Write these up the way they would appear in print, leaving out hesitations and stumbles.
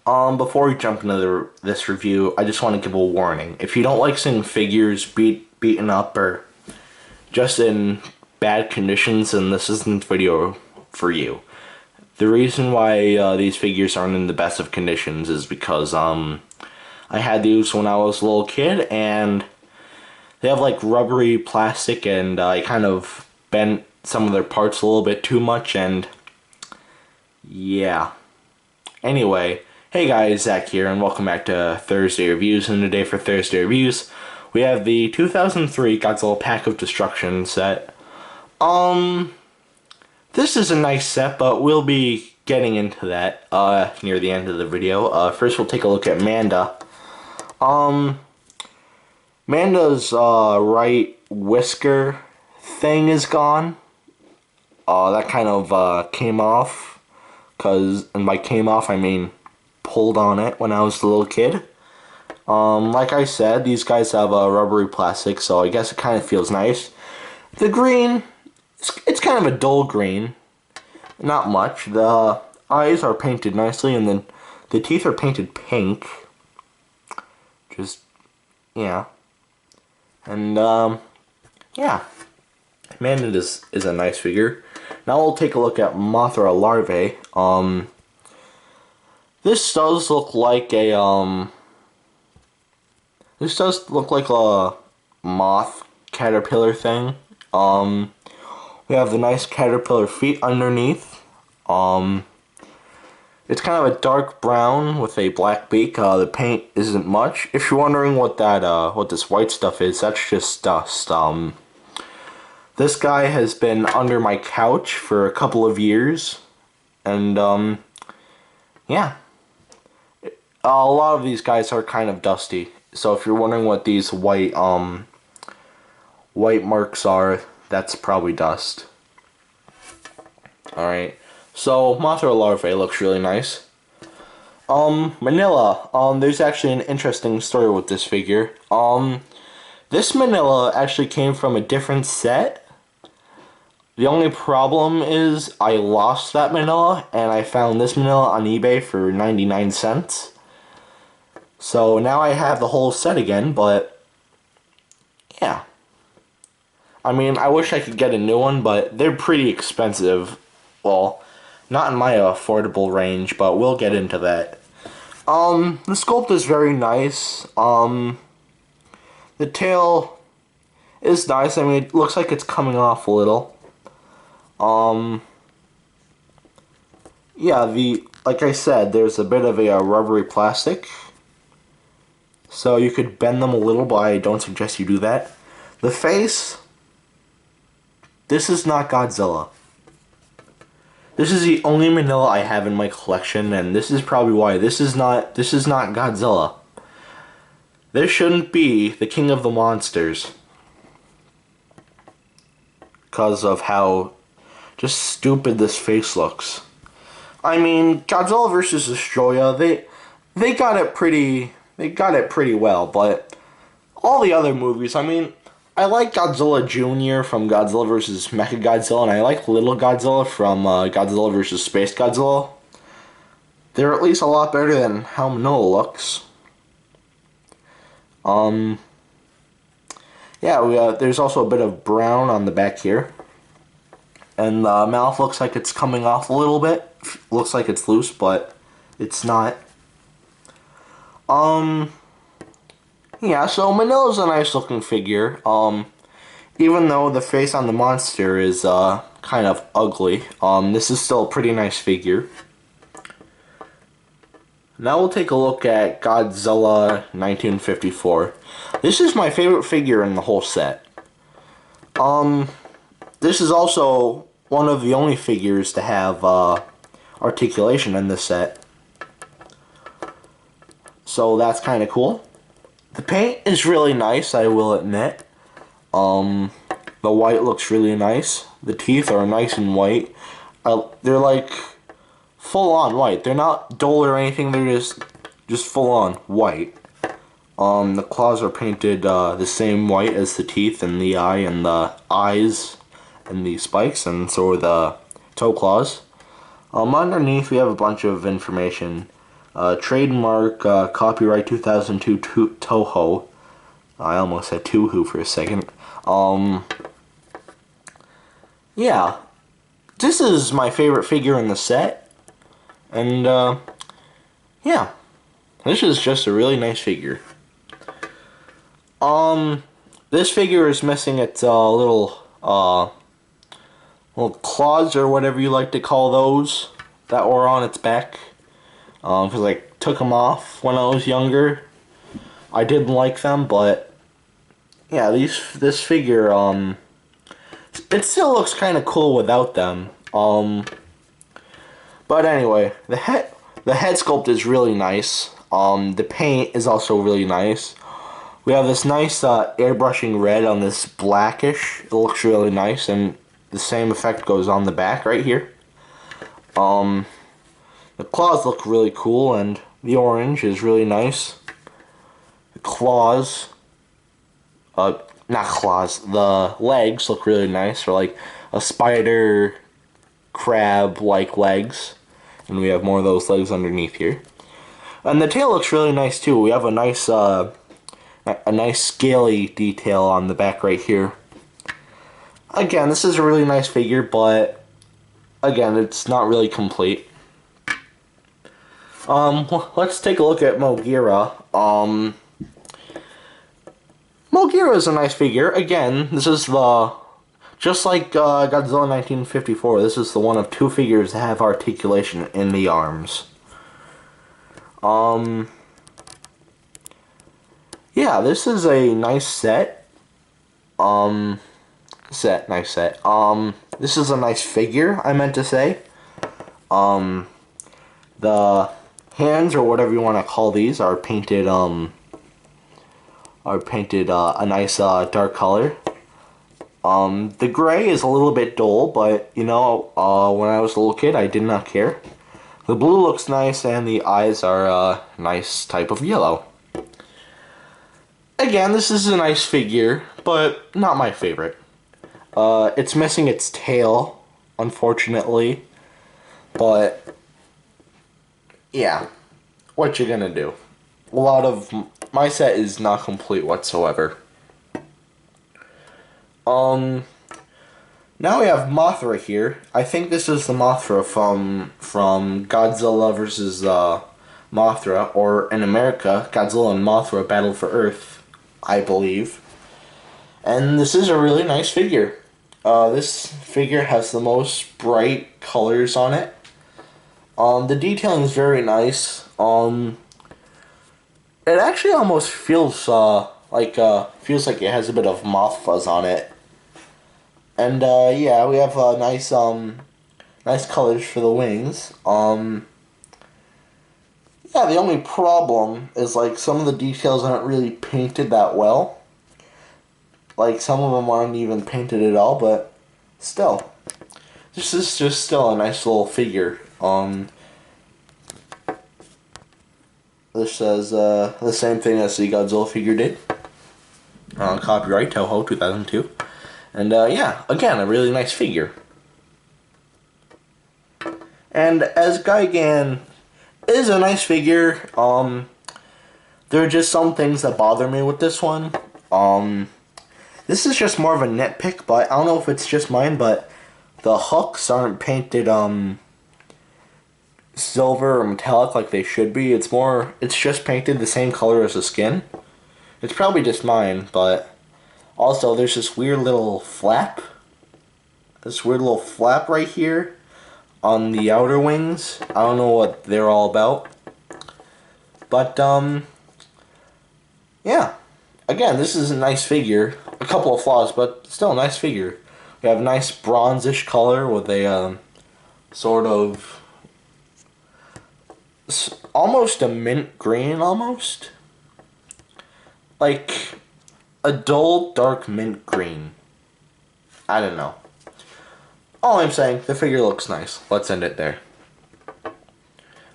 Before we jump into this review, I just want to give a warning. If you don't like seeing figures beaten up or just in bad conditions, then this isn't the video for you. The reason why these figures aren't in the best of conditions is because I had these when I was a little kid, and they have like rubbery plastic, and I kind of bent some of their parts a little bit too much, and yeah. Anyway, hey guys, Zach here, and welcome back to Thursday Reviews. And today for Thursday Reviews, we have the 2003 Godzilla Pack of Destruction set. This is a nice set, but we'll be getting into that near the end of the video. First, we'll take a look at Manda. Manda's right whisker thing is gone. That kind of came off. And by came off, I mean pulled on it when I was a little kid. Like I said, these guys have a rubbery plastic, so I guess it kind of feels nice. The green, it's kind of a dull green. Not much. The eyes are painted nicely, and then the teeth are painted pink. Just, yeah. And, yeah. Manda is a nice figure. Now we'll take a look at Mothra larvae. This does look like a, this does look like a moth caterpillar thing. We have the nice caterpillar feet underneath. It's kind of a dark brown with a black beak. The paint isn't much. If you're wondering what that, what this white stuff is, that's just dust. This guy has been under my couch for a couple of years, and, yeah. A lot of these guys are kind of dusty, so if you're wondering what these white marks are, that's probably dust. Alright, so Mothra larvae looks really nice. Minilla, there's actually an interesting story with this figure. This Minilla actually came from a different set. The only problem is I lost that Minilla, and I found this Minilla on eBay for 99 cents. So now I have the whole set again, but yeah. I mean, I wish I could get a new one, but they're pretty expensive. Well, not in my affordable range, but we'll get into that. The sculpt is very nice. The tail is nice. I mean, it looks like it's coming off a little. Yeah, like I said, there's a bit of a rubbery plastic, so you could bend them a little, but I don't suggest you do that. The face, this is not Godzilla. This is the only Minilla I have in my collection, and this is probably why. This is not Godzilla. This shouldn't be the king of the monsters, because of how just stupid this face looks. I mean, Godzilla vs. Destroya, they got it pretty well, but all the other movies, I mean, I like Godzilla Jr. from Godzilla vs. Mechagodzilla, and I like Little Godzilla from Godzilla vs. Space Godzilla. They're at least a lot better than how Minilla looks. Yeah, there's also a bit of brown on the back here. And the mouth looks like it's coming off a little bit. Looks like it's loose, but it's not. Yeah, so Manilla's a nice looking figure. Even though the face on the monster is kind of ugly, this is still a pretty nice figure. Now we'll take a look at Godzilla 1954. This is my favorite figure in the whole set. This is also one of the only figures to have articulation in this set. So that's kind of cool. The paint is really nice, I will admit. The white looks really nice. The teeth are nice and white. They're like full on white. They're not dull or anything, they're just full on white. The claws are painted the same white as the teeth and the eye and the eyes and the spikes, and so are the toe claws. Underneath we have a bunch of information Trademark, copyright 2002 Toho. I almost said Toohoo for a second. Yeah. This is my favorite figure in the set. And, yeah. This is just a really nice figure. This figure is missing its, little claws or whatever you like to call those that were on its back. Because I took them off when I was younger. I didn't like them, but yeah, this figure, it still looks kind of cool without them. But anyway, the head sculpt is really nice. The paint is also really nice. We have this nice airbrushing red on this blackish. It looks really nice, and the same effect goes on the back right here. The claws look really cool, and the orange is really nice. The claws, not claws, the legs look really nice. They're like a spider crab-like legs. And we have more of those legs underneath here. And the tail looks really nice too. We have a nice scaly detail on the back right here. Again, this is a really nice figure, but again, it's not really complete. Let's take a look at Moguera. Moguera is a nice figure. Again, this is just like Godzilla 1954, this is the one of two figures that have articulation in the arms. Yeah, this is a nice set. Nice set. This is a nice figure, I meant to say. The hands, or whatever you want to call these, are painted, a nice, dark color. The gray is a little bit dull, but, you know, when I was a little kid, I did not care. The blue looks nice, and the eyes are a nice type of yellow. Again, this is a nice figure, but not my favorite. It's missing its tail, unfortunately, but, yeah, what you gonna do? A lot of my set is not complete whatsoever. Now we have Mothra here. I think this is the Mothra from Godzilla vs. Mothra, or in America, Godzilla and Mothra Battle for Earth, I believe. And this is a really nice figure. This figure has the most bright colors on it. The detailing is very nice. It actually almost feels like it has a bit of moth fuzz on it. And yeah, we have nice colors for the wings. Yeah, the only problem is like some of the details aren't really painted that well. Like some of them aren't even painted at all, but still, this is just still a nice little figure. This says the same thing as the Godzilla figure did. Copyright Toho 2002. And yeah, again, a really nice figure. And as Gigan is a nice figure, there are just some things that bother me with this one. This is just more of a nitpick, but I don't know if it's just mine, but the hooks aren't painted silver or metallic like they should be. It's just painted the same color as the skin. It's probably just mine, but also there's this weird little flap. This weird little flap right here on the outer wings. I don't know what they're all about. But, yeah. Again, this is a nice figure. A couple of flaws, but still a nice figure. We have a nice bronzish color with a, sort of, almost a mint green, almost. Like a dull, dark mint green. I don't know. All I'm saying, the figure looks nice. Let's end it there.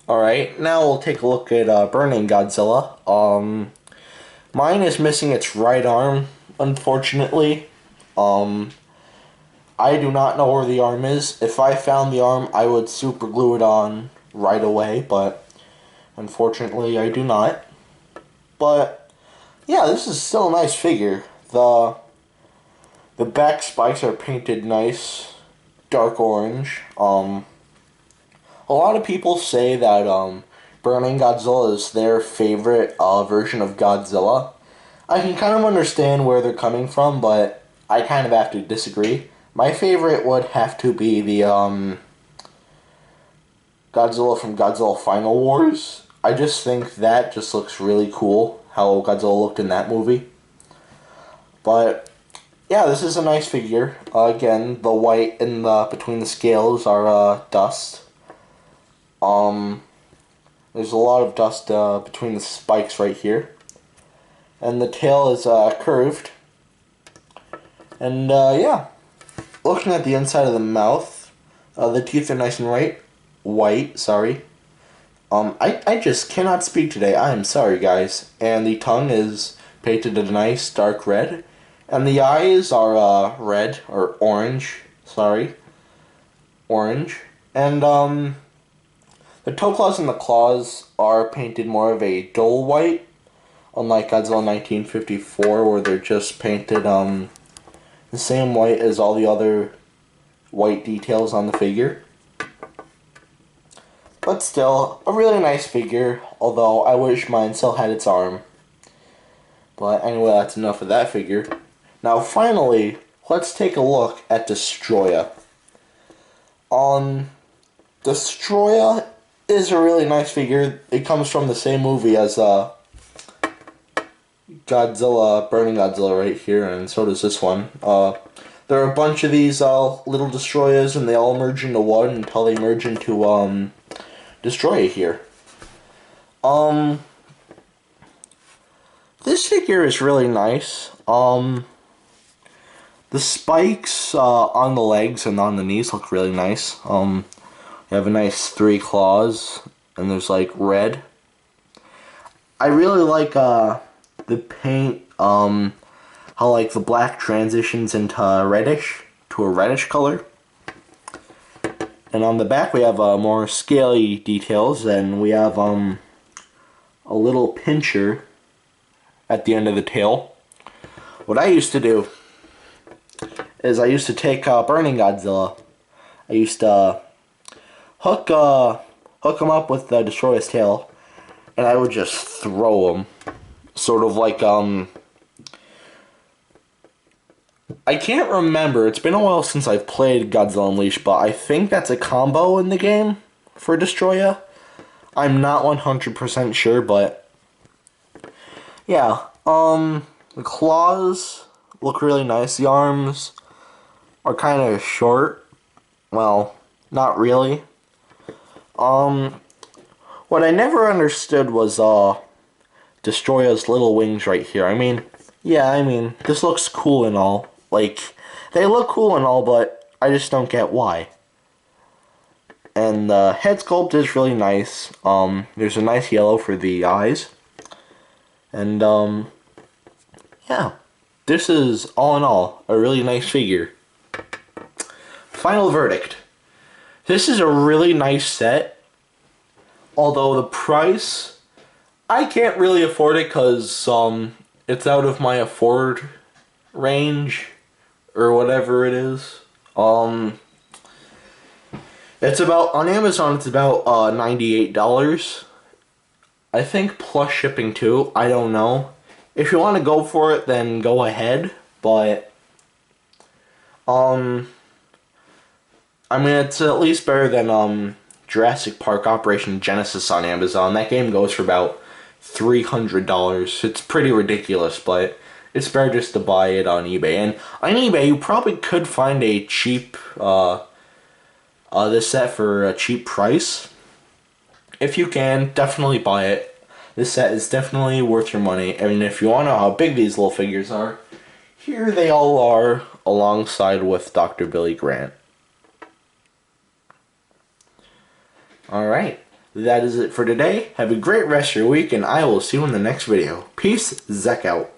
Alright, now we'll take a look at Burning Godzilla. Mine is missing its right arm, unfortunately. I do not know where the arm is. If I found the arm, I would super glue it on right away, but Unfortunately, I do not. But yeah, this is still a nice figure. The back spikes are painted nice, dark orange. A lot of people say that Burning Godzilla is their favorite version of Godzilla. I can kind of understand where they're coming from, but I kind of have to disagree. My favorite would have to be the Godzilla from Godzilla Final Wars. I just think that just looks really cool, how Godzilla looked in that movie. But yeah, this is a nice figure. Again, the white in the between the scales are dust. There's a lot of dust between the spikes right here. And the tail is curved. And yeah, looking at the inside of the mouth, the teeth are nice and white, sorry. I just cannot speak today. I am sorry, guys. And the tongue is painted a nice dark red. And the eyes are red, or orange, sorry. Orange. And the toe claws and the claws are painted more of a dull white, unlike Godzilla 1954, where they're just painted the same white as all the other white details on the figure. But still, a really nice figure, although I wish mine still had its arm. But anyway, that's enough of that figure. Now finally, let's take a look at Destroya. Destroya is a really nice figure. It comes from the same movie as Godzilla, Burning Godzilla right here, and so does this one. There are a bunch of these little Destroyas, and they all merge into one until they merge into Destroya here. This figure is really nice. The spikes on the legs and on the knees look really nice. You have a nice 3 claws, and there's like red. I really like the paint, how like the black transitions into reddish, to a reddish color. And on the back we have more scaly details, and we have a little pincher at the end of the tail. What I used to do is I used to take Burning Godzilla. I used to hook him up with the Destroyer's tail, and I would just throw him. Sort of like, I can't remember. It's been a while since I've played Godzilla Unleashed, but I think that's a combo in the game for Destroya. I'm not 100% sure, but yeah. The claws look really nice. The arms are kind of short. Well, not really. What I never understood was Destroya's little wings right here. I mean, this looks cool and all. Like, they look cool and all, but I just don't get why. And the head sculpt is really nice. There's a nice yellow for the eyes. And, yeah. This is, all in all, a really nice figure. Final verdict. This is a really nice set. Although the price, I can't really afford it because it's out of my afford range or whatever it is. It's about, on Amazon it's about $98. I think plus shipping too. I don't know. If you want to go for it, then go ahead, but I mean, it's at least better than Jurassic Park Operation Genesis on Amazon. That game goes for about $300. It's pretty ridiculous, but it's better just to buy it on eBay. And on eBay, you probably could find a cheap, this set for a cheap price. If you can, definitely buy it. This set is definitely worth your money. I mean, if you want to know how big these little figures are, here they all are, alongside with Dr. Billy Grant. Alright, that is it for today. Have a great rest of your week, and I will see you in the next video. Peace, Zek out.